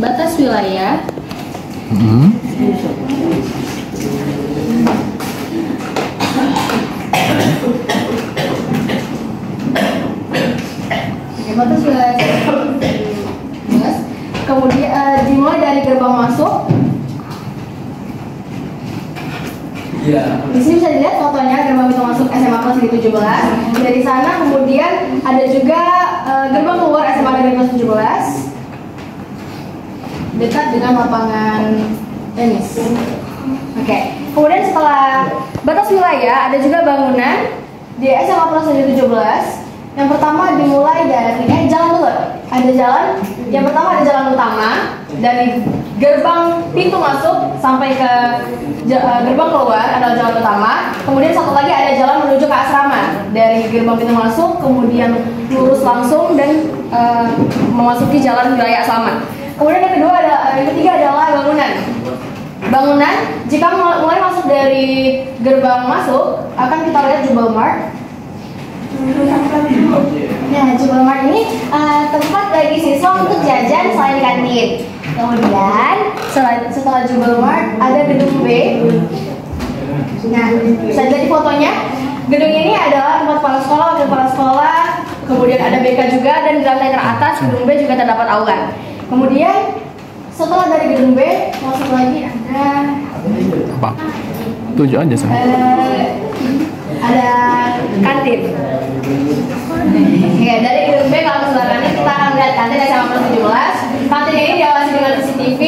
batas wilayah. Batas wilayah. Kemudian dimulai dari gerbang masuk. Di sini bisa dilihat fotonya gerbang pintu masuk SMA kelas 17. Dari sana kemudian ada juga gerbang keluar SMA negeri kelas 17 dekat dengan lapangan tenis. Oke. Kemudian setelah batas wilayah ada juga bangunan di SMA kelas 17. Yang pertama dimulai dari jalan dulu. Ada jalan. Yang pertama ada jalan utama dari gerbang pintu masuk sampai ke gerbang keluar adalah jalan utama. Kemudian satu lagi ada jalan menuju ke asrama dari gerbang pintu masuk, kemudian lurus langsung dan memasuki jalan wilayah asrama. Kemudian yang kedua yang ketiga adalah bangunan. Bangunan jika mulai masuk dari gerbang masuk akan kita lihat Jubel Mart. Nah, Jubel Mart ini tempat bagi siswa untuk jajan selain kantin. Kemudian setelah Jubel Mart ada gedung B. Nah, bisa dilihat di fotonya. Gedung ini adalah tempat kepala sekolah, wakil kepala sekolah. Kemudian ada BK juga dan di lantai teratas gedung B juga terdapat aula. Kemudian setelah dari gedung B masuk lagi ada apa? Tunjuk aja sama. Ada kantin. Ya, dari gedung B kalau ke sebelah kanan kita akan melihat kantin SMA kelas 17. Kantin ini diawasi dengan CCTV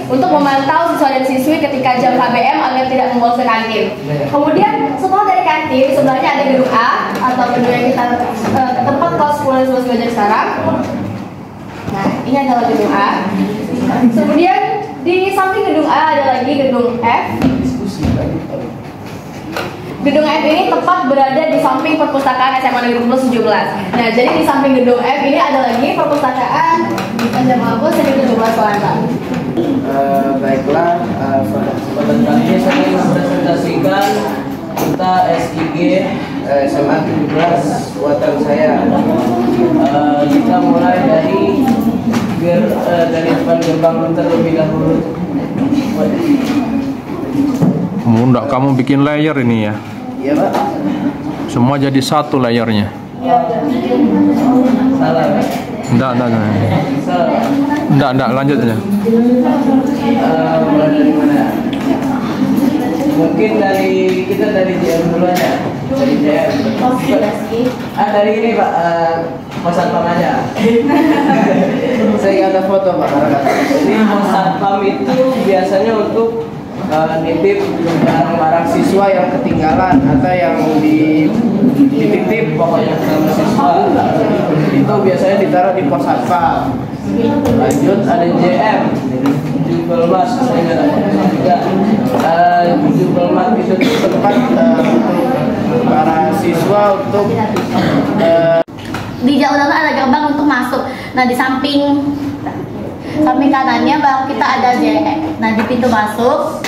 untuk memantau siswa dan siswi ketika jam KBM agar tidak membolos ke kantin. Kemudian setelah dari kantin sebelahnya ada gedung A atau gedung yang kita tempat kelas 10 dan 11 belajar sekarang. Nah, ini adalah gedung A. Kemudian di samping gedung A ada lagi gedung F. Gedung F ini tepat berada di samping perpustakaan SMA Negeri Plus 17. Nah, jadi di samping gedung F ini ada lagi perpustakaan SMA Plus Negeri 17 Palembang. Baiklah, pada kali ini saya ingin mempresentasikan kita SIG SMA 17 buatan saya. Kita mulai dari depan gerbang terlebih dahulu. Kamu bikin layer ini ya? Iya, Pak. Semua jadi satu layernya. Salah, Pak. Enggak, lanjut aja. Mulai dari mana? Mungkin kita dari JM dulu aja. Dari JM. Dari ini, Pak. Pos Satpam aja. Saya ada foto, Pak. Jadi pos Satpam itu biasanya untuk nitip barang-barang siswa yang ketinggalan atau yang dititip pokoknya sama siswa itu biasanya ditaruh di pos satpam. Lanjut ada JM Jubel Mart, saya nggak tahu juga. Jubel Mart itu tempat para siswa untuk di jauh ada gerbang untuk masuk. Nah, di samping kanannya baru kita ada JM. Nah, di pintu masuk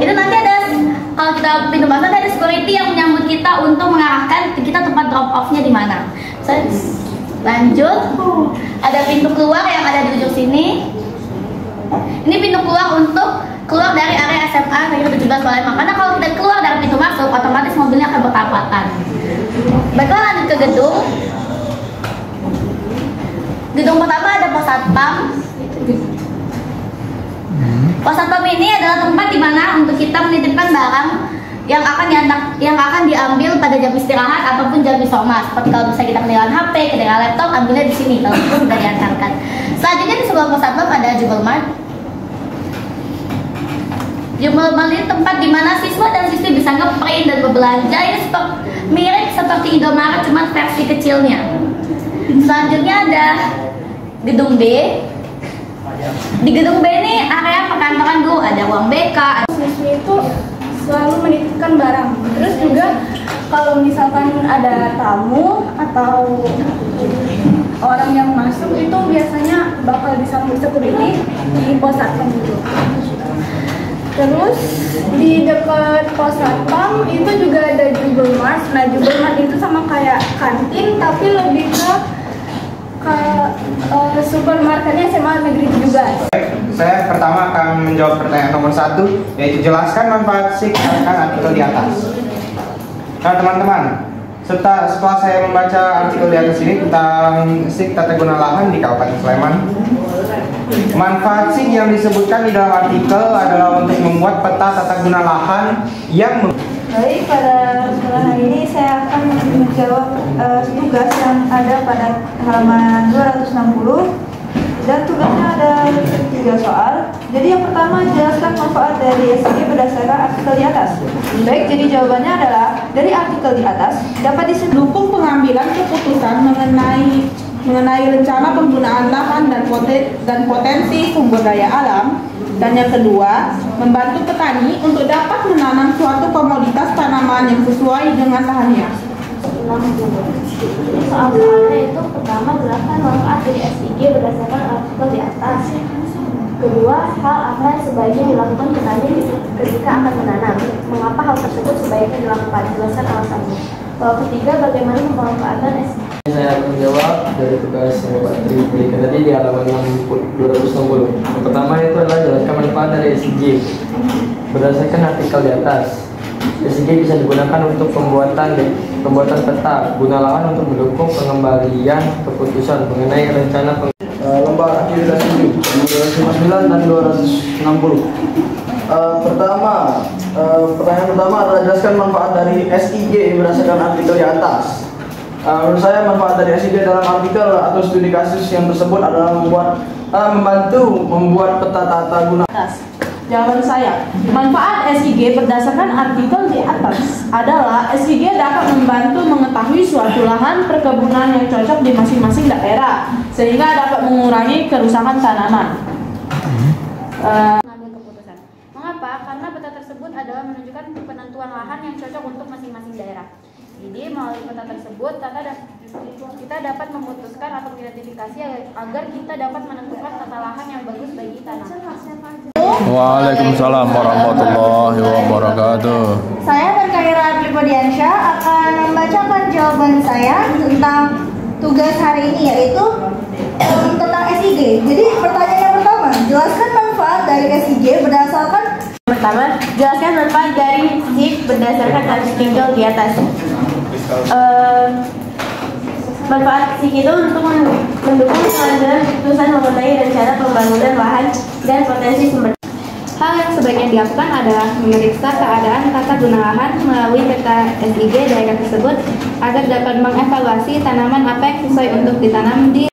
itu nanti ada, kalau kita pintu masuk ada security yang menyambut kita untuk mengarahkan kita tempat drop off-nya di mana. Lanjut, ada pintu keluar yang ada di ujung sini. Ini pintu keluar untuk keluar dari area SMA Negeri 17 Palembang. Karena kalau kita keluar dari pintu masuk, otomatis mobilnya akan bertabrakan. Baiklah, lanjut ke gedung. Gedung pertama ada pos satpam. Pos satpam ini adalah tempat di mana untuk kita menitipkan barang yang akan diambil pada jam istirahat ataupun jam isoman. Seperti kalau bisa kita ketinggalan HP, ketinggalan laptop, ambilnya di sini kalau itu sudah diantarkan. Selanjutnya di sebelah pos satpam ada Jubel Mart. Jubel Mart ini tempat di mana siswa dan siswi bisa ngeprint dan berbelanja. Ini mirip seperti Indomaret, cuma versi kecilnya. Selanjutnya ada gedung B. Di gedung B ini area perkantoran guru, ada ruang BK. Siswi itu selalu menitipkan barang. Terus juga kalau misalkan ada tamu atau orang yang masuk itu biasanya bakal disambut security di pos satpam gitu. Terus di dekat pos satpam itu juga ada Jubel Mart. Nah, Jubel Mart itu sama kayak kantin tapi lebih ke supermarketnya SMA Negeri 17. Saya pertama akan menjawab pertanyaan nomor 1, yaitu jelaskan manfaat SIG akan artikel di atas. Nah teman-teman, setelah saya membaca artikel di atas ini tentang SIG tata guna lahan di Kabupaten Sleman, manfaat SIG yang disebutkan di dalam artikel adalah untuk membuat peta tata guna lahan yang Baik, pada kesempatan hari ini saya akan menjawab tugas yang ada pada halaman 260 dan tugasnya ada 3 soal. Jadi yang pertama, jelaskan manfaat dari SIG berdasarkan artikel di atas. Baik, jadi jawabannya adalah dari artikel di atas dapat didukung pengambilan keputusan mengenai rencana penggunaan lahan dan potensi sumber daya alam. Dan yang kedua, membantu petani untuk dapat menanam suatu komoditas tanaman yang sesuai dengan lahannya. Soal-soalnya itu pertama, jelaskan manfaat dari SIG berdasarkan artikel di atas. Kedua, hal apa yang sebaiknya dilakukan petani ketika akan menanam. Mengapa hal tersebut sebaiknya dilakukan? Jelaskan alasannya. Lalu ketiga, bagaimana pemanfaatan SIG. Saya akan menjawab dari tugas yang Bapak berikan tadi di halaman 260. Yang pertama itu adalah jelaskan manfaat dari SIG berdasarkan artikel di atas. SIG bisa digunakan untuk pembuatan peta guna lahan untuk mendukung pengembalian keputusan mengenai rencana lembar aktivitas 7 259 dan 260. Pertanyaan pertama adalah jelaskan manfaat dari SIG berdasarkan artikel di atas. Menurut saya manfaat dari SIG dalam artikel atau studi kasus yang tersebut adalah membantu membuat peta tata guna. Jawaban saya, manfaat SIG berdasarkan artikel di atas adalah SIG dapat membantu mengetahui suatu lahan perkebunan yang cocok di masing-masing daerah sehingga dapat mengurangi kerusakan tanaman. Mengambil keputusan. Mengapa? Karena peta tersebut adalah menunjukkan penentuan lahan yang cocok untuk masing-masing daerah. Jadi melalui peta tersebut kita dapat memutuskan atau mengidentifikasi agar kita dapat menentukan tata lahan yang bagus bagi tanam. Waalaikumsalam warahmatullahi wabarakatuh. Saya Berkaira Pribodiansyah akan membacakan jawaban saya tentang tugas hari ini, yaitu tentang SIG. Jadi pertanyaan yang pertama, jelaskan manfaat dari SIG berdasarkan. Pertama, jelaskan manfaat dari SIG berdasarkan artikel di atas. Manfaat SIG itu untuk mendukung pengambilan keputusan mengenai rencana pembangunan lahan dan potensi sumber. Hal yang sebaiknya dilakukan adalah memeriksa keadaan tata guna lahan melalui peta SIG daerah tersebut agar dapat mengevaluasi tanaman apa yang sesuai untuk ditanam di